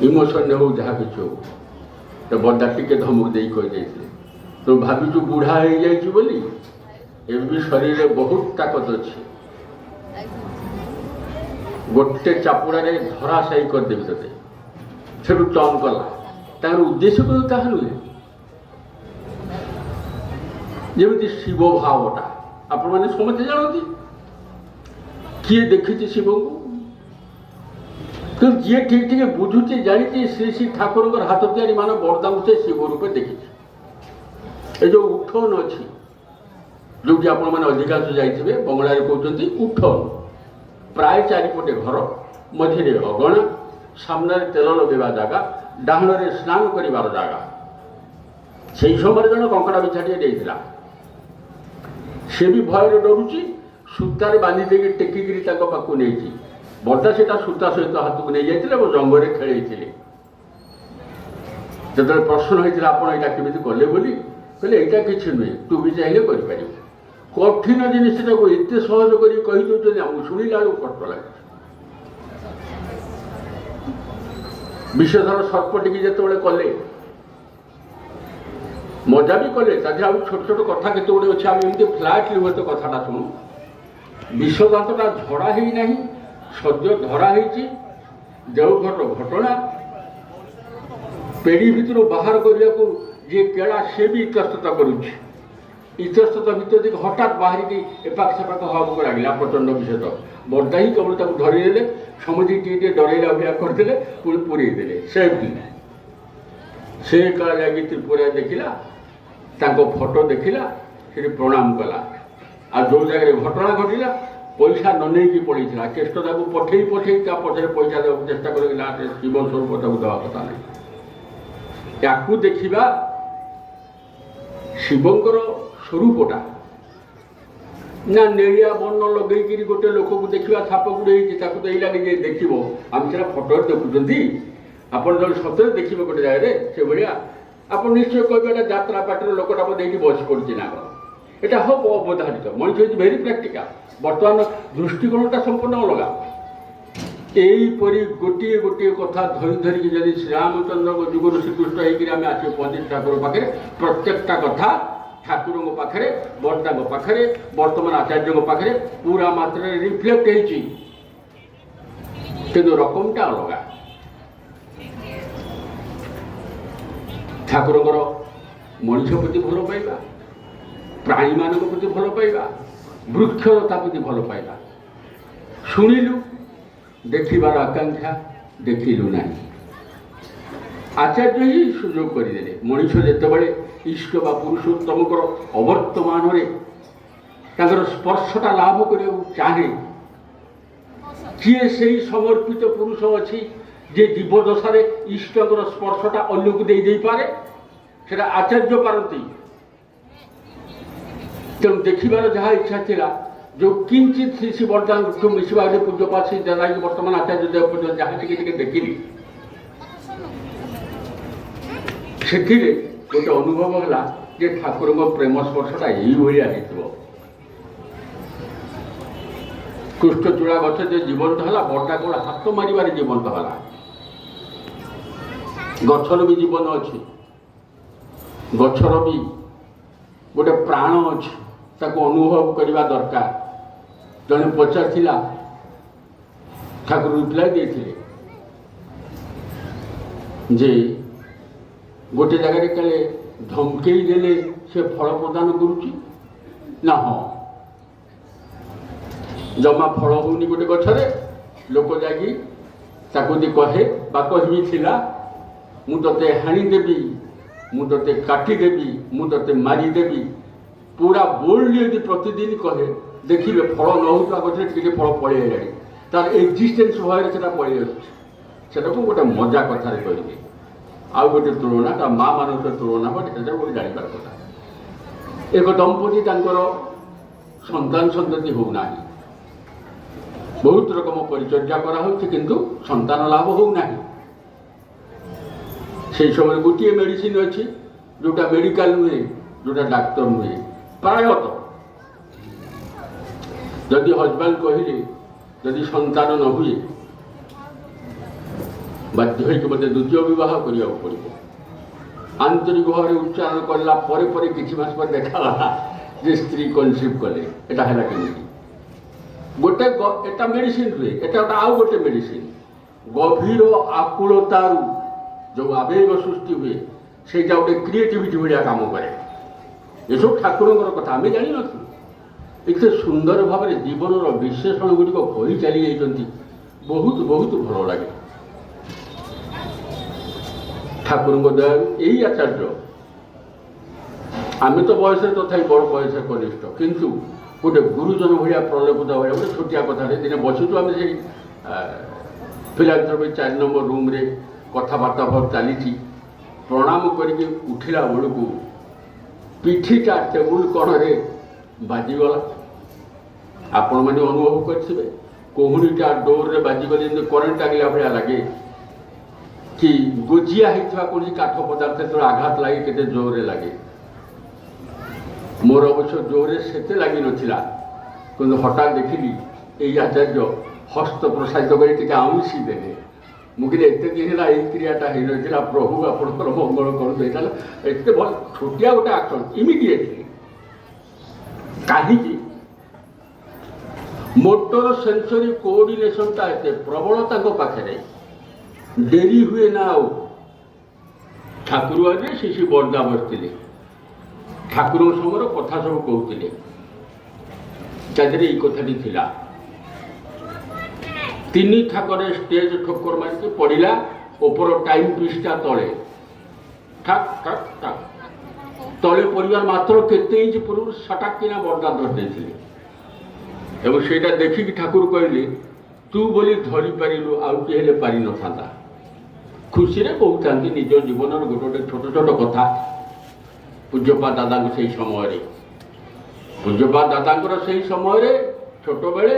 S1: ଇମୋସନ୍ ହଉ ଯାହା କିଛି ହଉ। ତ ବର୍ଦ୍ଦା ଟିକେ ଧମକ ଦେଇ କହିଦେଇଥିଲେ, ତୁ ଭାବିଛୁ ବୁଢ଼ା ହେଇଯାଇଛି ବୋଲି, ଏବେ ବି ଶରୀରରେ ବହୁତ ତାକତ ଅଛି, ଗୋଟେ ଚାପୁଡ଼ାରେ ଧରାଶାୟୀ କରିଦେବି ତତେ। ସେଠୁ ଟର୍ନ କଲା। ତାଙ୍କର ଉଦ୍ଦେଶ୍ୟ କିନ୍ତୁ ତାହା ନୁହେଁ। ଯେମିତି ଶିବ ଭାବଟା ଆପଣମାନେ ସମସ୍ତେ ଜାଣନ୍ତି। କିଏ ଦେଖିଛି ଶିବଙ୍କୁ? କିନ୍ତୁ ଯିଏ ଠିକ୍ ଟିକେ ବୁଝୁଛି, ଜାଣିଛି, ଶ୍ରୀ ଶ୍ରୀ ଠାକୁରଙ୍କର ହାତ ତିଆରି ମାନ ବର୍ଦ୍ଦାଙ୍କୁ ସେ ଶିବ ରୂପେ ଦେଖିଛି। ଏ ଯେଉଁ ଉଠନ ଅଛି, ଯେଉଁଠି ଆପଣମାନେ ଅଧିକାଂଶ ଯାଇଥିବେ, ବଙ୍ଗଳାରେ କହୁଛନ୍ତି ଉଠନ। ପ୍ରାୟ ଚାରିପଟେ ଘର, ମଝିରେ ଅଗଣା, ସାମ୍ନାରେ ତେଲ ଲଗେଇବା ଜାଗା, ଡାହାଣରେ ସ୍ନାନ କରିବାର ଜାଗା। ସେହି ସମୟରେ ଜଣେ କଙ୍କଡ଼ା ବିଛାଟିଏ ଦେଇଥିଲା। ସେ ବି ଭୟରେ ଡରୁଛି, ସୂତାରେ ବାନ୍ଧି ଦେଇକି ଟେକିକିରି ତାଙ୍କ ପାଖକୁ ନେଇଛି। ବର୍ଦ୍ଦା ସେଟା ସୂତା ସହିତ ହାତକୁ ନେଇଯାଇଥିଲେ ଏବଂ ଜଙ୍ଗରେ ଖେଳେଇଥିଲେ। ଯେତେବେଳେ ପ୍ରଶ୍ନ ହେଇଥିଲା ଆପଣ ଏଇଟା କେମିତି କଲେ ବୋଲି, କହିଲେ ଏଇଟା କିଛି ନୁହେଁ, ତୁ ବି ଚାହିଁଲେ କରିପାରିବୁ। କଠିନ ଜିନିଷଟାକୁ ଏତେ ସହଜ କରି କହିଦେଉଛନ୍ତି, ଆମକୁ ଶୁଣିଲା ବେଳକୁ କଷ୍ଟ ଲାଗେ। ବିଷଧର ସର୍ପଟିକି ଯେତେବେଳେ କଲେ, ମଜା ବି କଲେ, ତା ଦେହରେ ଆଉ ଛୋଟ ଛୋଟ କଥା କେତେ ଗୁଡ଼ିଏ ଅଛି, ଆମେ ଏମିତି ଫ୍ଲାଟ୍ଲି ହୁଏତ କଥାଟା ଶୁଣୁ। ବିଷଦାନ୍ତଟା ଝଡ଼ା ହେଇନାହିଁ, ସଦ୍ୟ ଧରା ହେଇଛି। ଦେଓଘରର ଘଟଣା। ପେଡ଼ି ଭିତରୁ ବାହାର କରିବାକୁ ଯିଏ କେଳା, ସେ ବି ଇତସ୍ତତ କରୁଛି। ଇତସ୍ତତ ଭିତରେ ଦେଇକି ହଠାତ୍ ବାହାରିକି ଏପାଖ ସେପାଖ ହବାକୁ ଲାଗିଲା ପ୍ରଚଣ୍ଡ ବିଷଦ। ବର୍ଦ୍ଦା ହିଁ କେବଳ ତାକୁ ଧରିଦେଲେ, ସମସ୍ତେ ଟିକେ ଟିକେ ଡରେଇଲା ଭଳିଆ କରିଦେଲେ, ପୁଣି ପୁରେଇ ଦେଲେ। ସେ କାଳ ଯାଇକି ତ୍ରିପୁରା ଦେଖିଲା, ତାଙ୍କ ଫଟୋ ଦେଖିଲା, ସେଠି ପ୍ରଣାମ କଲା। ଆଉ ଯେଉଁ ଜାଗାରେ ଘଟଣା ଘଟିଲା, ପଇସା ନ ନେଇକି ପଳେଇଥିଲା। କେଷ୍ଟ ତାକୁ ପଠେଇ ତା ପଛରେ ପଇସା ଦେବାକୁ ଚେଷ୍ଟା କରିକି, ଶିବ ସ୍ୱରୂପ ତାକୁ ଦେବା କଥା ନାହିଁ। याकू देखा शिवंकर स्वरूपटा ना नेड़िया बर्ण लगे गोटे लोक को देखा छाप गुड़े तो ये लगे देख आम से फटो देखुं आप सतरे देखिए गोटे जगह से भाया आप निश्चय कहे यात्रा पार्टी लोकटा बोधे ये बस पड़ी ना क्या हम अवधारित मनुष्य हूँ भेरी प्राक्टिकाल बर्तमान दृष्टिकोणटा संपूर्ण अलग यहीपरि गोटे गोटे कथा धरी धरिकी जब श्रीरामचंद्र जुगर श्रीकृष्ण होकर आसे पहुँचे ठाकुर पाखे प्रत्येकटा कथा ठाकुर पाखे बर्दा पाखे वर्तमान आचार्य पाखे पूरा मात्रा रिफ्लेक्ट हो रकमटा अलग ठाकुर मनुष्य प्रति भल पाइबा प्राणी मान प्रति भल पाइबा वृक्षलता प्रति भल पाइबा शुणिलु देखिबार आकांक्षा देखिलु ना आचार्य ही सुजोग करदे मनुष्य जितेबाला इष्ट बा पुरुषोत्तम अवर्तमान स्पर्शटा लाभ करने चाहे किए से समर्पित पुरुष अच्छी जे जीवदशा इष्टर स्पर्शटा अन्य को दे पारे से आचार्य पारती तेणु देखिबार जहाँ इच्छा थिला जो किंचित श्री बरदान मिसवा पूज्यपात श्री दादा बर्तमान आचार्य देव पर्यटन जहाँ टे देखिली से गोटे अनुभव है जे ठाकुर प्रेम स्पर्शटा यही कृष्णचूड़ा गछ जो जीवंत है बड़ा कौन हाथ मारे जीवंत है गछर भी जीवन अच्छी गछर भी गोटे प्राण अच्छी ताको अनुभव करने दरकार जड़े पचार ठाकुर रिप्लाई देते जे गोटे जगह कले धमकई देले से फल प्रदान करुच्ची ना हाँ जमा फल होनी गोटे गछरे लोक जाकि कहे बा कहबी थिला मु तते हाणीदेवी मु तते काटिदेवी मु तते मारिदेवी पूरा बोल्डली यदि प्रतिदिन कहे देखिए फल न होता गछरे टिके फल पड़े तार एक्जिस्टेंस भय से पड़े आसा गोटे मजा कथार कहबी आउ गोटे तुलना ता माँ मान तुलना गोटे जानवर कथा एक दंपति संतान संतति होना बहुत रकम परिचर्या करा किंतु संतान लाभ होना से समय गोटे मेडिसिन अच्छी जोटा मेडिकल नुहे जोटा डाक्तर नुहे प्रायत जदि हजबैंड कहले जदि संतान न हुए बाध्य होकर मत द्वितीय बह करने पड़ो आंतरिक भाव में उच्चारण करला किसी मास पर देखाला जे स्त्री कनसिव कले एटा है केमी गोटे एटा मेडिसिन हुए एटा आउ गोटे मेडिसिन गभीर आकुलतारू जो आवेग सृष्टि हुए से गोटे क्रिएटिविटी भाया काम करे ये सब ठाकुर कथा आम जानी एते सुंदर भाव में जीवन विशेषण गुड़िक कही चली जाती बहुत बहुत भल लगे ठाकुर दया यही आचार्य आम तो बयस तथा बड़ बयस कनिष्ठ किंतु गोटे गुरुजन भाया प्रलेपित भाया गोटे छोटिया कथा दिन बसुचु आम से फिलांथ्रोपी 4 नंबर रूम रे कथबार्ता भर चली प्रणाम करके उठिला बेलू पिठीटा टेबुल कणरे बाजिगला आपण मैंने अनुभव करेंगे कोहणीटा डोर रे बाजिगले करेन्ट आगला भाया लगे कि गोजिया होता कौन काठ पदार्थ जो आघात लगे के जोर लगे मोर अवश्य जोर से लगी नाला कि हठात देखिली ये आचार्य हस्त प्रसारित कर आउसी देने मुझे एत दिन है ये क्रियाटा हो ना प्रभु आप मंगल करते भल छोटिया गोटे आक्शन इमिडिएटली कहीं मोटर सेंसरी कोऑर्डिनेशनटा एत प्रबल पाखे डेरी हुए ना ठाकुर आगे शिशु बरदा बसते ठाकुर समय कथा सब कहते ये कथाटी थिला 3 थाकरे स्टेज ठोकर मारिक पड़ा ऊपर टाइम पीसटा तले ठाक ठाक ठाक तले परिवार मात्र केते इंच पूर्व सटाक किना बरदा धरते देखिक ठाकुर कहले तू बोली धरी पारू आउ किए पारि न था ଖୁସିରେ କହୁଥାନ୍ତି ନିଜ ଜୀବନର ଗୋଟେ ଗୋଟେ ଛୋଟ ଛୋଟ କଥା। ପୂଜ୍ୟପାଦ ଦାଦାଙ୍କୁ ସେଇ ସମୟରେ, ପୂଜ୍ୟପାଦ ଦାଦାଙ୍କର ସେଇ ସମୟରେ ଛୋଟବେଳେ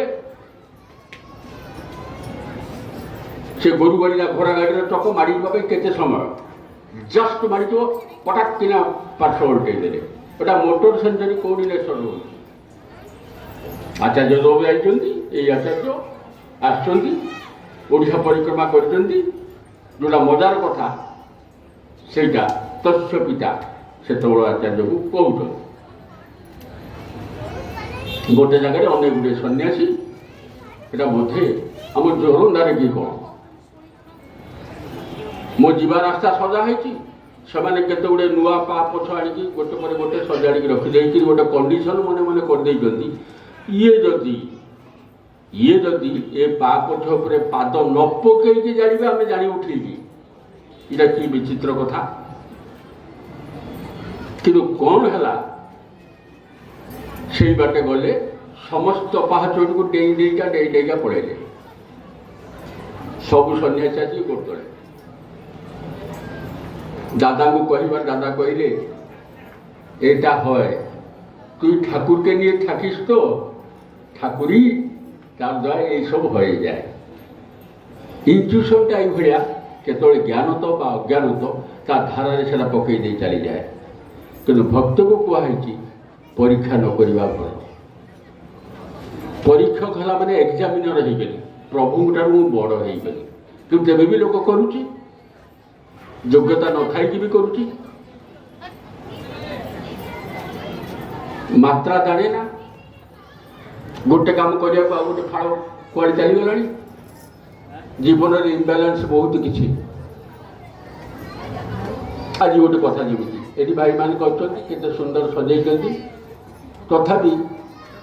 S1: ସେ ଗୋରୁ ଗାଡ଼ିଲା ଘୋଡ଼ା ଗାଡ଼ିର ଚକ ମାଡ଼ିବା ପାଇଁ କେତେ ସମୟ, ଜଷ୍ଟ ମାଡ଼ିଥିବ ପଟାକ୍ କିନା ପାର୍ଶ୍ୱ ଓଲଟେଇ ଦେଲେ। ଏଟା ମୋଟର ସେଞ୍ଚୁରୀ କୋଅର୍ଡିନେସନ୍ ରହୁଛି। ଆଚାର୍ଯ୍ୟ ଦେବ ଯାଇଛନ୍ତି, ଏଇ ଆଚାର୍ଯ୍ୟ ଆସିଛନ୍ତି, ଓଡ଼ିଶା ପରିକ୍ରମା କରିଛନ୍ତି। ଯେଉଁଟା ମଜାର କଥା ସେଇଟା ତସ୍ୟ ପିତା ସେତେବେଳେ ଆଚାର୍ଯ୍ୟକୁ କହୁଛନ୍ତି। ଗୋଟେ ଜାଗାରେ ଅନେକ ଗୁଡ଼ିଏ ସନ୍ନ୍ୟାସୀ, ଏଟା ବୋଧେ ଆମ ଜୋରନ୍ଦାରେ କି କ'ଣ, ମୋ ଯିବା ରାସ୍ତା ସଜା ହେଇଛି, ସେମାନେ କେତେ ଗୁଡ଼ିଏ ନୂଆ ପା ପଛ ଆଣିକି ଗୋଟେ ପରେ ଗୋଟେ ସଜାଡ଼ିକି ରଖିଦେଇକି ଗୋଟେ କଣ୍ଡିସନ୍ ମନେ ମନେ କରିଦେଇଛନ୍ତି। ଇଏ ଯଦି ଏ ପା ପଛ ଉପରେ ପାଦ ନ ପକେଇକି ଜାଣିବେ ଆମେ ଜାଣି ଉଠିକି। ଏଇଟା କି ବିଚିତ୍ର କଥା। କିନ୍ତୁ କ'ଣ ହେଲା, ସେଇ ବାଟେ ଗଲେ ସମସ୍ତ ପାହାଚକୁ ଡେଇଁ ଡେଇଁକା ପଳେଇଲେ। ସବୁ ସନ୍ନ୍ୟାସୀ ଆସିକି ଗୋଡ଼ତଳେ দাদাଙ୍କୁ কহিবার, দাদা কহিলে এটা হয় তুই ঠাকুরকে নিয়ে থাকিস তো, ঠাকুরই তার দ্বারা এইসব হয়ে যায়। ইনটিউশনটা এইভাবে কেতବେଳେ জ্ঞানত বা অজ্ঞানত তার ধারারে সেটা পকাই দিয়ে চালি যায়। কিন্তু ভক্তକୁ କୁହାହେଇଛି ପରୀକ୍ଷା ନ କରିବା ଭଲ। ପରୀକ୍ଷକ ହେଲା ମାନେ ଏକ୍ଜାମିନର ହେଇଗଲି, ପ୍ରଭୁଙ୍କ ଠାରୁ ମୁଁ ବଡ଼ ହେଇଗଲି। କିନ୍ତୁ ତେବେ ବି ଲୋକ କରୁଛି, ଯୋଗ୍ୟତା ନଥାଇକି ବି କରୁଛି। ମାତ୍ରା ଜାଣେ ନା, ଗୋଟେ କାମ କରିବାକୁ ଆଉ ଗୋଟେ ଫାଳ କୁଆଡ଼େ ଚାଲିଗଲାଣି। ଜୀବନରେ ଇମ୍ବାଲାନ୍ସ ବହୁତ କିଛି। ଆଜି ଗୋଟେ କଥା ଯେମିତି ଏଠି ଭାଇମାନେ କହିଛନ୍ତି କେତେ ସୁନ୍ଦର ସଜେଇଛନ୍ତି, ତଥାପି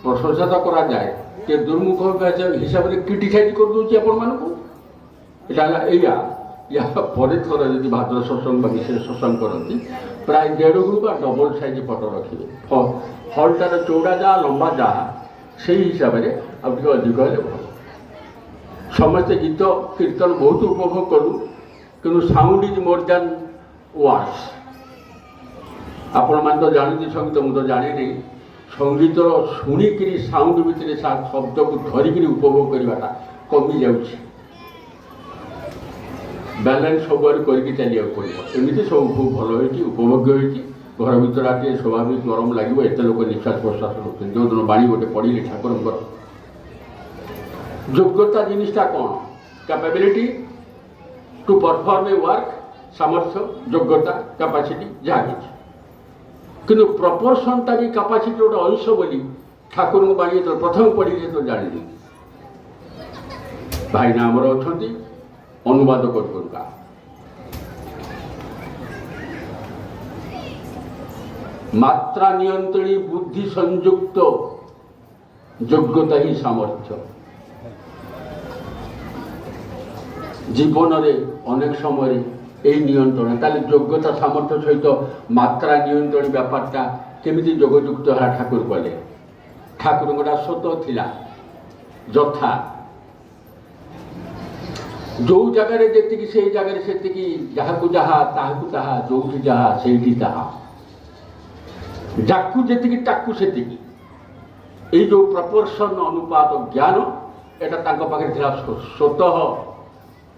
S1: ପ୍ରଶଂସା ତ କରାଯାଏ, ଯେ ଦୁର୍ମୁଖ ହିସାବରେ କ୍ରିଟିସାଇଜ୍ କରିଦେଉଛି ଆପଣମାନଙ୍କୁ। ଏଇଟା ହେଲା ଏଇଆ। ୟା ପରେ ଥରେ ଯଦି ଭାଦ୍ର ସତ୍ସଙ୍ଗ ବା ବିଶେଷ ସତ୍ସଙ୍ଗ କରନ୍ତି, ପ୍ରାୟ ଦେଢ଼ରୁ ବା ଡବଲ ସାଇଜ୍ ଫଟୋ ରଖିବେ। ହଲ୍ଟାର ଚଉଡ଼ା ଯାହା ଲମ୍ବା ଯାହା ସେଇ ହିସାବରେ ଆଉ ଟିକେ ଅଧିକ ହେଲେ ଭଲ। ସମସ୍ତେ ଗୀତ କୀର୍ତ୍ତନ ବହୁତ ଉପଭୋଗ କଲୁ, କିନ୍ତୁ sound is more than words. ଆପଣମାନେ ତ ଜାଣନ୍ତି ସଙ୍ଗୀତ, ମୁଁ ତ ଜାଣିନି। ସଙ୍ଗୀତର ଶୁଣିକିରି ସାଉଣ୍ଡ ଭିତରେ ଶବ୍ଦକୁ ଧରିକିରି ଉପଭୋଗ କରିବାଟା କମି ଯାଉଛି। ବ୍ୟାଲେନ୍ସ ସବୁଆଡ଼େ କରିକି ଚାଲିବାକୁ ପଡ଼ିବ। ଏମିତି ସବୁ ଖୁବ୍ ଭଲ ହେଇଛି, ଉପଭୋଗ୍ୟ ହେଇଛି। ଘର ଭିତରେ ଟିକେ ସ୍ୱାଭାବିକ ଗରମ ଲାଗିବ, ଏତେ ଲୋକ ନିଶ୍ୱାସ ପ୍ରଶ୍ୱାସ ରହୁଛନ୍ତି। ଯେଉଁଦିନ ବାଣୀ ଗୋଟେ ପଡ଼ିଲେ ଠାକୁରଙ୍କର ଯୋଗ୍ୟତା ଜିନିଷଟା କ'ଣ, କ୍ୟାପାବିଲିଟି ଟୁ ପରଫର୍ମ ଏ ୱାର୍କ, ସାମର୍ଥ୍ୟ, ଯୋଗ୍ୟତା, କ୍ୟାପାସିଟି ଯାହା କିଛି। କିନ୍ତୁ ପ୍ରପୋର୍ସନ୍ଟା ବି କ୍ୟାପାସିଟି ଗୋଟେ ଅଂଶ ବୋଲି ଠାକୁରଙ୍କ ବାଣୀ ଯେତେବେଳେ ପ୍ରଥମେ ପଢ଼ିଲି ଯେତେବେଳେ ଜାଣିଲି। ଭାଇନା ଆମର ଅଛନ୍ତି ଅନୁବାଦ କରୁକା, ମାତ୍ରା ନିୟନ୍ତ୍ରଣୀ ବୁଦ୍ଧି ସଂଯୁକ୍ତ ଯୋଗ୍ୟତା ହିଁ ସାମର୍ଥ୍ୟ। ଜୀବନରେ ଅନେକ ସମୟରେ এই নিয়ন্ত্রণ, তাহলে যোগ্যতা সামর্থ্য সহিত মাত্রা নিয়ন্ত্রণ ব্যাপারটা কেমিতি যোগযুক্ত হলা ঠাকুর কলে। ঠাকুরঙ্কটা সত ଥିଲା যথা ଯେଉଁ ଜାଗାରେ ଯେତିକି ସେଇ ଜାଗାରେ ସେତିକି, ଯାହାକୁ ଯାହା ତାହାକୁ ତାହା, ଯେଉଁଠି ଯାହା ସେଇଠି ତାହା, ଯାକୁ ଯେତିକି ତାକୁ ସେତିକି। ଏଇ ଯେଉଁ ପ୍ରପୋର୍ସନ୍ ଅନୁପାତ ଜ୍ଞାନ, ଏଟା ତାଙ୍କ ପାଖରେ ଥିଲା ସ୍ୱତଃ।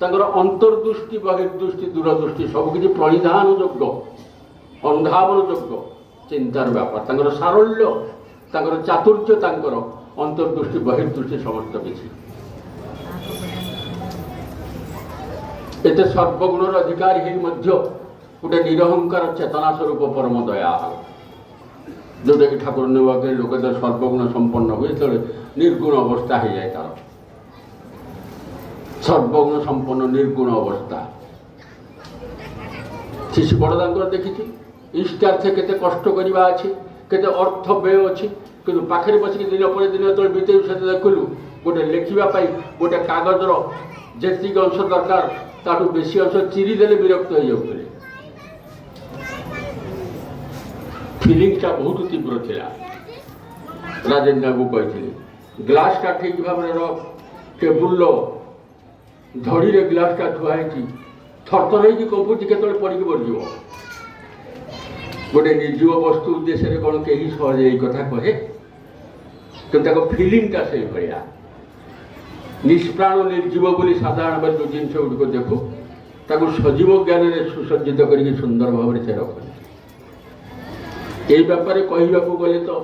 S1: ତାଙ୍କର ଅନ୍ତର୍ଦୃଷ୍ଟି, ବହିର୍ଦୃଷ୍ଟି, ଦୂରଦୃଷ୍ଟି ସବୁକିଛି ପ୍ରଣିଧାନ ଯୋଗ୍ୟ, ଅନୁଧାବନ ଯୋଗ୍ୟ ଚିନ୍ତାର ବ୍ୟାପାର। ତାଙ୍କର ସାରଲ୍ୟ, ତାଙ୍କର ଚାତୁର୍ଯ୍ୟ, ତାଙ୍କର ଅନ୍ତର୍ଦୃଷ୍ଟି, ବହିର୍ଦୃଷ୍ଟି ସମସ୍ତ କିଛି। ଏତେ ସର୍ବଗୁଣର ଅଧିକାରୀ ହେଇ ମଧ୍ୟ ଗୋଟେ ନିରହଙ୍କାର ଚେତନା ସ୍ୱରୂପ ପରମ ଦୟାଳ, ଯେଉଁଟାକି ଠାକୁର ନେବାକେ ଲୋକ ଯେତେବେଳେ ସର୍ବଗୁଣ ସମ୍ପନ୍ନ ହୁଏ ସେତେବେଳେ ନିର୍ଗୁଣ ଅବସ୍ଥା ହେଇଯାଏ। ତାର ସର୍ବଗୁଣ ସମ୍ପନ୍ନ ନିର୍ଗୁଣ ଅବସ୍ଥା। ଶିଶୁ ବଡ଼ଦାଙ୍କର ଦେଖିଛି, ଇଷ୍ଟାର୍ଥେ କେତେ କଷ୍ଟ କରିବା ଅଛି, କେତେ ଅର୍ଥ ବ୍ୟୟ ଅଛି, କିନ୍ତୁ ପାଖରେ ବସିକି ଦିନ ପରେ ଦିନ ଯେତେବେଳେ ବିତେଇ ସେତେ ଦେଖିଲୁ ଗୋଟେ ଲେଖିବା ପାଇଁ ଗୋଟେ କାଗଜର ଯେତିକି ଅଂଶ ଦରକାର ତାଠୁ ବେଶୀ ଅଂଶ ଚିରି ଦେଲେ ବିରକ୍ତ ହେଇଯାଉଥିଲେ। ଫିଲିଙ୍ଗସଟା ବହୁତ ତୀବ୍ର ଥିଲା। ରାଜେନ୍ଦ୍ର ବାବୁ କହିଥିଲେ ଗ୍ଲାସଟା ଠିକ୍ ଭାବରେ ରଖ, ଟେବୁଲର ଧଡ଼ିରେ ଗ୍ଲାସଟା ଥୁଆ ହେଇଛି, थरथर होगी कंपुची के पड़ी मरज गोटे निर्जीव वस्तु उद्देश्य कौन कहीं सहज यही कथा कहे कि फिलिंगटा से भाया निष्प्राण निर्जीव बोली साधारण भाव जो जिन गुड़िक देखू ताको सजीव ज्ञान में सुसज्जित करके सुंदर भाव से रखते यही व्यापार कहवाक गले तो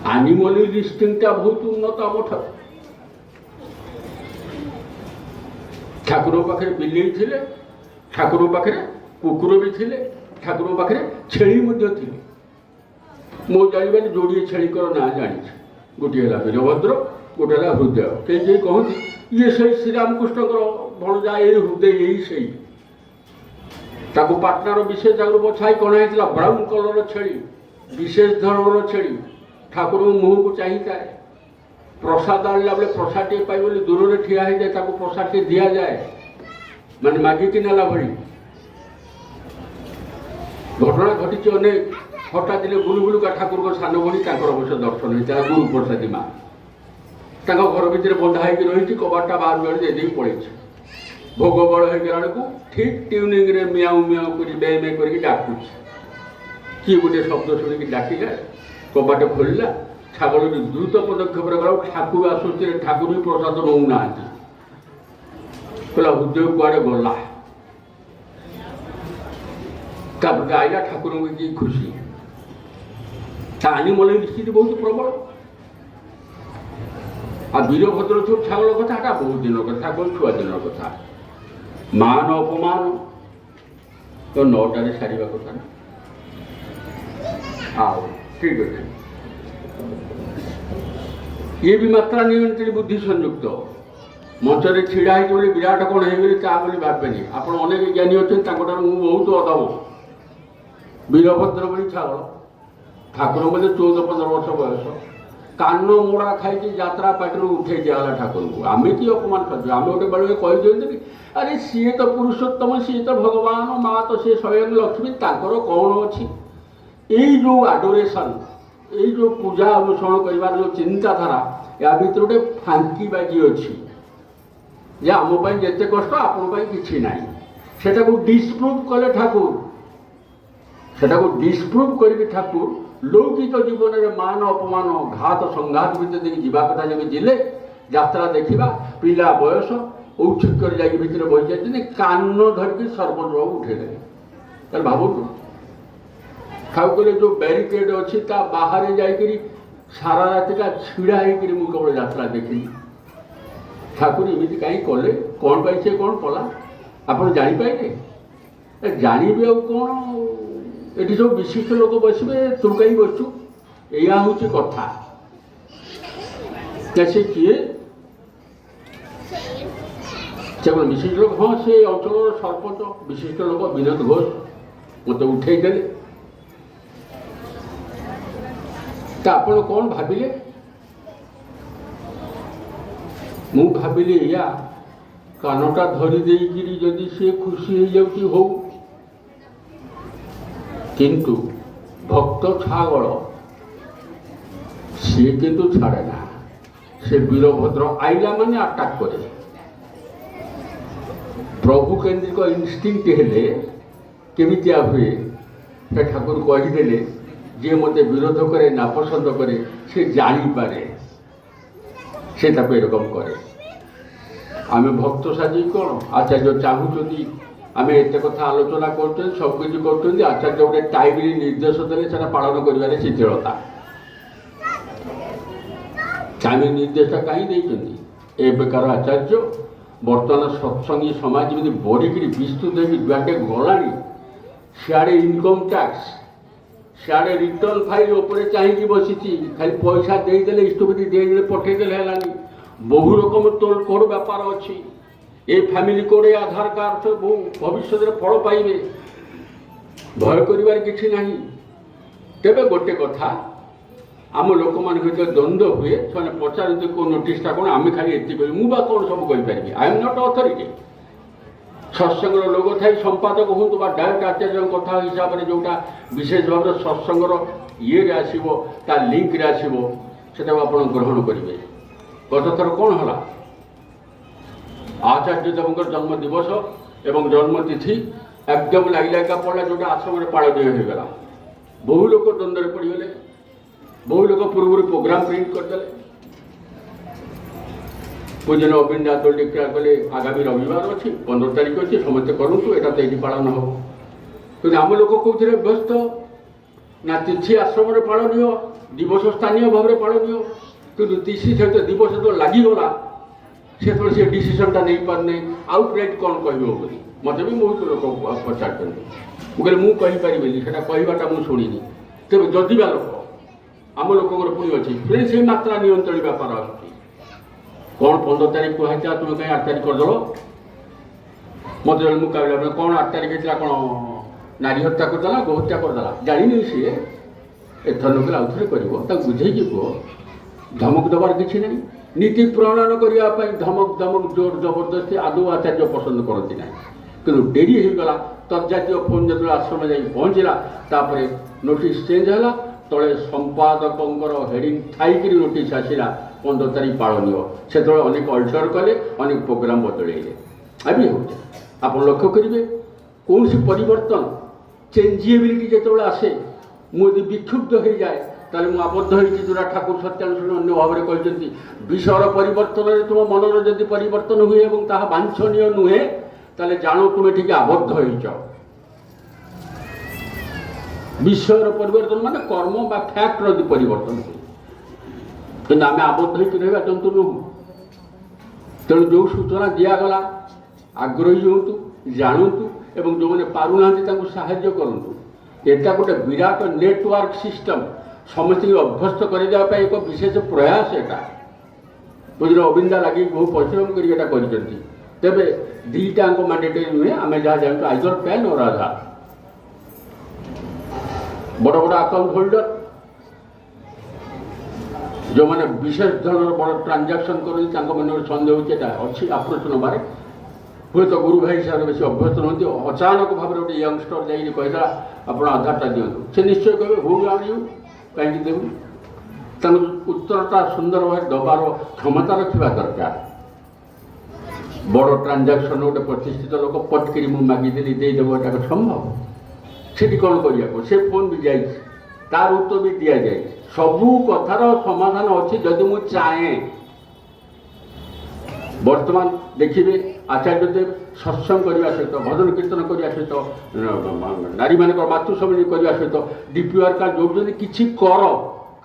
S1: एनिमल इंस्टिंक्ट बहुत उन्नत आम ठाकुर पाखे बिल्ली थे ठाकुर पाखे कुकुर भी थे ठाकुर पाखे छेली मो जानवर जोड़े छेलीकर ना जानी गोटे है वीरभद्र गोटे है हृदय कहीं कहती ये से श्रीरामकृष्ण भणजा ये हृदय यही से पाटनार विशेष आगे बछाई कणाई ब्राउन कलर छेली विशेष धरण छेली ठाकुर मुह को चाही था प्रसाद आनला बेले प्रसाद टे पाई बोली दूर में ठिया हो जाए प्रसाद टे दि जाए मान मागिकी नेला भली घटना घटी अनेक हठात दिने बुलुबुलुका ठाकुर को सान भणी अवश्य दर्शन होता है गुरु प्रसादी माँ घर भितर बंधा होगी रही कबाटा बाहर दे पड़े भोग बड़ होगा को ठीक ट्यूनिंग रे मियाऊ मियाऊ कर बे बे कर डाकुच किए गोटे शब्द शुणिक डाकिला कबाट खोलला छागल द्रुत पदक्षेप गला ठाकुर आसुचे ठाकुर भी प्रसाद नौना कहला हृदय कुआड़े गला आईला ठाकुर की खुशी एनिमल स्थिति बहुत प्रबल आ वीरभद्र जो छागल कथा बहुत दिन कथा कौन छुआ दिन कथा मान अपमान तो 9टारे सारिबा कथा आओ ठीक अच्छे ये भी मात्रा नियंत्रण बुद्धि संयुक्त मंचरे छिड़ा होती विराट कौन है भावेनि आप अनेक ज्ञानी अच्छे बहुत अधम वीरभद्र बड़ी छागल ठाकुर बोले 14-15 वर्ष बयस कान मोड़ा खाई यात्रा पार्टी उठे दिगला ठाकुर को आम कि अपमान कर आम गोटे बेले कही अरे सी तो पुरुषोत्तम सी तो भगवान माँ तो सी स्वयं लक्ष्मी ताकर कौन अच्छी यही जो आडोरेसन यही जो पूजा अनुसरण कर जो चिंताधारा या भर गोटे फांकी बाजी अच्छी जे आम जिते कष्ट आपण कि ना से डिस्प्रूव कले ठाकुर से डिस्प्रूव कर ठाकुर लौकिक जीवन में मान अपमान घात संघात भितर जावा कथा जब जिले यात्रा देखा पिला बयस औक्षिकर जा भर बही जाते कान धरिकी सरपंच बाबू उठेदे भावु खाऊ कहले जो बैरिकेड अच्छी बाहर जाकि सारा रातिटा छिड़ा होकर मुझे केवल यात्रा देखी ठाकुर एमती कहीं कले कौन पाई से कौन कला आप जापारे जानवे आ कौन ये सब विशिष्ट लोक बसवे तू कहीं बसु या हूँ कथा से किए केवल विशिष्ट लोक हाँ से अंचल सरपंच विशिष्ट लोक विनोद घोष मत उठेदेले आपण कौन भाविले मु भाविली या कानटा धरी जदि सी खुशी हो जाऊँ हो किंतु भक्त छागल सी किंतु छाड़े ना से वीरभद्र आईला माने अटाक करे प्रभु केन्द्रिक इन्स्टिंक्ट हेले केमितिया हुए से ठाकुर कहीदेले जे मत विरोध करे नापसंद करे से जानीपारे से एरकम करे आम भक्त साजी कौन आचार्य चाहूँगी आम एत कथा आलोचना कर सबकि कर आचार्य गोटे टाइम निर्देश देने से पालन कर शिथिलता टाइम निर्देशटा कहीं देते एबेकार आचार्य बर्तमान सत्संगी समाज जमी बढ़ी विस्तृत होके गला सियाड़े इनकम टैक्स सियाड़े रिटर्न फाइल उपर चाहिए बसी खाली पैसा देदेले इष्टपति देदेले पठेदेले है बहु रकम तोल कोड व्यापार अच्छी ये फैमिली कोड आधार कार्ड से भविष्य में फल पाइबे भय कर कि ना तेरे गोटे कथा आम लोक मान द्वंद्व हुए से पचारती को नोटिसटा कौन आम खाली एति मुझा कौन सब कहीपरि आई एम नट अथॉरिटी सत्संगर लोग थाई संपादक हूँ डायरेक्ट आचार्य कथा हिसाब से जोटा विशेष भाव में सत्संगर ये आसो ता लिंक आसो से आप ग्रहण करेंगे गत थर कौन है आचार्यदेवଙ୍କର जन्म दिवस एवं जन्म तिथि एकदम लागिला एका पड़ा जोटा आश्रम पालन हो गला। बहु लोग द्वंद्व पड़गले, बहु लोग पूर्व प्रोग्राम प्रिंट करदे। पूजन अविंद आदल डिक्लेयर कले आगामी रविवार अच्छी 15 तारीख अच्छी समस्ते करूँ एटा तो ये पालन हम कि आम लोग कौन व्यस्त ना तिथि आश्रम पालन दिवस स्थानीय भाव में पालन कि तिथि सहित दिवस जो लगिगला से डिसीजनटा नहीं पारने आउटराइट कौन कह मत भी बहुत लोग पचार मुझे मुझे कहवाटा मुझे शुणी तेज जदिबा लोक आम लोक पुणी अच्छी फिर से मात्रा नियंत्रण व्यापार आसुच्छी कौन 15 तारीख कहता तुम्हें कहीं 8 तारीख करदेव मत मुझे कौन 8 तारीख होता कौन नारी हत्या करदेला गो हत्या करदेला जानी सी एथर लोग आउ थे कर बुझे कह धमक देवार किसी ना नीति प्रणयन करने धमक धमक जोर जबरदस्ती आदौ आचार्य पसंद करती ना कि डेरी हो गला तजातीय फोन जो आश्रम जा पहुँचला नोटिस चेंज है तले संपादक हेडिंग थी नोटिस आसला 15 तारीख पालन से अनेक अल्टर कले अनेक प्रोग्राम बदल अभी हो आप लक्ष्य करेंगे कौन सी परिवर्तन चेंजेबिलिटी जो आसे मुझे विक्षुब्ध हो जाए ताले मु आबद्ध होता ठाकुर सत्यानुष्ठान अन्य भाव में कहते विषयर परिवर्तन तुम मनर जदि परिवर्तन हुए और ताहा वांछनीय नुहे ताले जानो तुम्हें ठीक आबद्ध हो विषयर परिवर्तन माने कर्म बा फैक्टर यदि परिवर्तन हुए कि आम आबद्ध होगा जंतु नुह तेणु जो सूचना दिगला आग्रही हूँ जानतु एवं जो मैंने पारूना साहाय्य करूँ एटा गोटे विराट नेटवर्क सिस्टम समस्त अभ्यस्त करने एक विशेष प्रयास एटा बुझे अविंदा लगे बहुत परिश्रम कर तेरे दीटा मैंडेटरी नुहे आम जहाँ जानते आइदर पैन और आधार बड़ बड़ अकाउंट होल्डर जो मैंने विशेष धरण बड़ ट्रांजाक्शन कर मन सन्देह होती अच्छी अप्रोच नबार हुए तो गुरु भाई हिसाब से बेस अभ्यस्त नुहति अचानक भाव में गोटे यंगस्टर जाकला आप आधारटा दिंतु से निश्चय कहे हु आर यू कहीं देवु उत्तरटा सुंदर भाव दबार क्षमता रखा दरकार बड़ ट्रांजाक्शन गोटे प्रतिष्ठित लोक पटकरी मुझे मागिदेली देदेव एटा संभव से कौन करने से फोन भी जाए तार उत्तर भी दि जाए सबू कथार समाधान अच्छी जदि मुझे चाहे वर्तमान देखिए आचार्यदेव सत्संग करने सहित भजन कीर्तन करने सहित नारी मान मातृ सम्मिलन करने सहित डीपीआर कार्ड जोड़ते किसी कर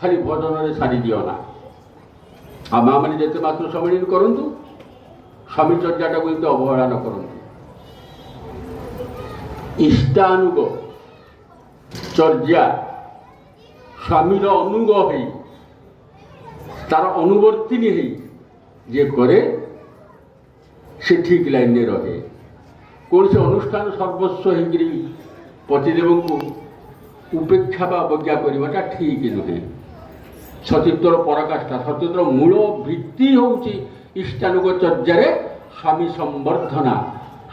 S1: खाली भजन में सारी दियो ना आ माँ मैंने जिते मातृ सम्मिलन करूँ स्वामी चर्चाटा को अवहेला न करूँ इष्टानुग चर्या स्वामीर अनुग हो तार अनुवर्तिनी जे करे से ठीक लाइन में रहे कौन से अनुष्ठान सर्वस्व होकर पतिदेव को उपेक्षा बा अवज्ञा करवाटा ठीक नुहे सतीत्वर पराकाष्ठा सतीत्वर मूल भित्ति होउची इष्टानुग चर्यार स्वामी संवर्धना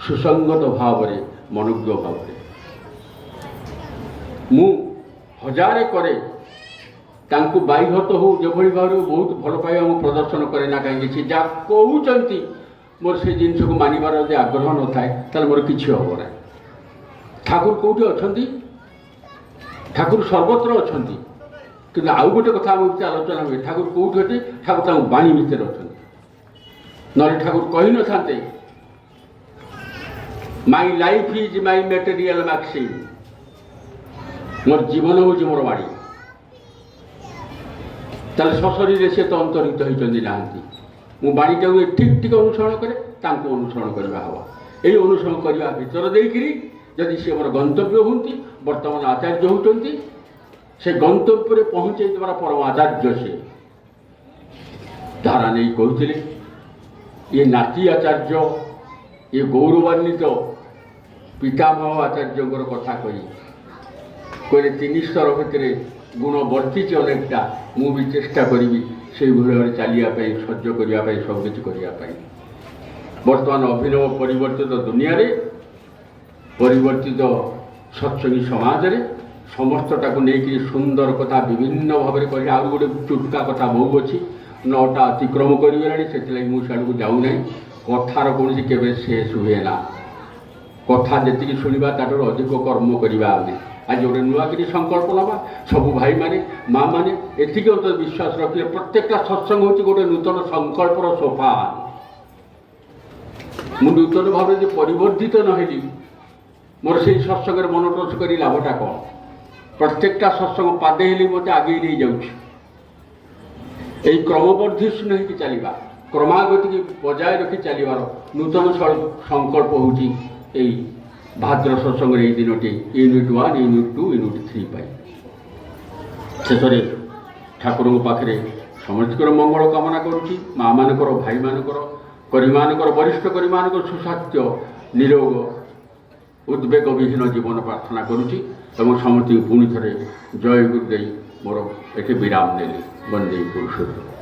S1: सुसंगत भाव में मनोज्ञ भाव में मु हजारे करे तांकु बाईहत हो जो भाव बहुत भल पाइबा मु प्रदर्शन करे ना कहीं जहाँ कहते मोर से जिनस को मानवर यदि आग्रह न थाए मोर किसी हम ना ठाकुर कौटी अच्छा ठाकुर सर्वत्र अच्छा कि आउ गोटे कथा आम भितर आलोचना हुए ठाकुर कौटी अच्छे ठाकुर बाणी भितर अच्छा ना ठाकुर कही न था my life is my material maxim मोर जीवन हूँ मोर बाणी ताले सशरीर से तो अंतरित होती ना मु बाणीटा ठीक ठीक अनुसरण करे अनुसरण करवा हम यही अनुसरण करने भर देकरी जदि सी मोर गंतव्य हूँ बर्तमान आचार्य होती से गंतव्य पहुँचे द्वारा परम आचार्य से धारा नहीं कहते ये नाती आचार्य ये गौरवान्वित पितामह आचार्य कथा कहले 3 स्तर भितर गुण वर्ती अनेकटा मु भी चेष्टा करी से भाव चलिए सह्य करने सबकि करने बर्तमान अभिनव परिवर्तित दुनिया रे परिवर्तित सत्संगी समाज रे समस्तटा को लेकिन सुंदर कथा विभिन्न भाव में कह गोटे चुटका कथा बहु अच्छी 9टा अतिक्रम करगला से मुझे जाऊना କଥାର କୌଣସି କେବେ ଶେଷ ହୁଏ ନା। କଥା ଯେତିକି ଶୁଣିବା ତାଠାରୁ ଅଧିକ କର୍ମ କରିବା ଆମେ। ଆଜି ଗୋଟେ ନୂଆକିରି ସଂକଳ୍ପ ନେବା, ସବୁ ଭାଇମାନେ ମାଆମାନେ ଏତିକି ତ ବିଶ୍ୱାସ ରଖିଲେ ପ୍ରତ୍ୟେକଟା ସତ୍ସଙ୍ଗ ହେଉଛି ଗୋଟେ ନୂତନ ସଂକଳ୍ପର ସୋପାନ। ମୁଁ ନୂତନ ଭାବରେ ଯଦି ପରିବର୍ଦ୍ଧିତ ନ ହେଲି, ମୋର ସେଇ ସତ୍ସଙ୍ଗରେ ମନୋଟସ କରି ଲାଭଟା କ'ଣ? ପ୍ରତ୍ୟେକଟା ସତ୍ସଙ୍ଗ ପାଦେ ହେଲେ ମୋତେ ଆଗେଇ ନେଇଯାଉଛି। এই ক্রমবর্ধিষ্ণু হয়ে চালিবা, ক্রমাগতিকে বজায় রখি চালিবার নূতন সংকল্প হচ্ছে এই ভাদ্র সৎসঙ্গের এই দিনটি ইউনিট 1, ইউনিট 2, ইউনিট 3 পাই। শেষে ঠাকুর পাখে সমস্ত মঙ্গল কামনা করছি। মা মানকর, ভাই মানকর, করি মানকর, বরিষ্ঠ করি মানকর সুস্বাস্থ্য, নিরোগ, উদ্বেগবিহীন জীবন প্রার্থনা করুছি এবং সমস্ত পুଣି ଥରେ ଜୟ ଗୁରୁ ଦେଇ ମୋର ଏଠି ବିରାମ ନେଲି। ବନ୍ଦେ ପୁରୁଷୋତ୍ତମ।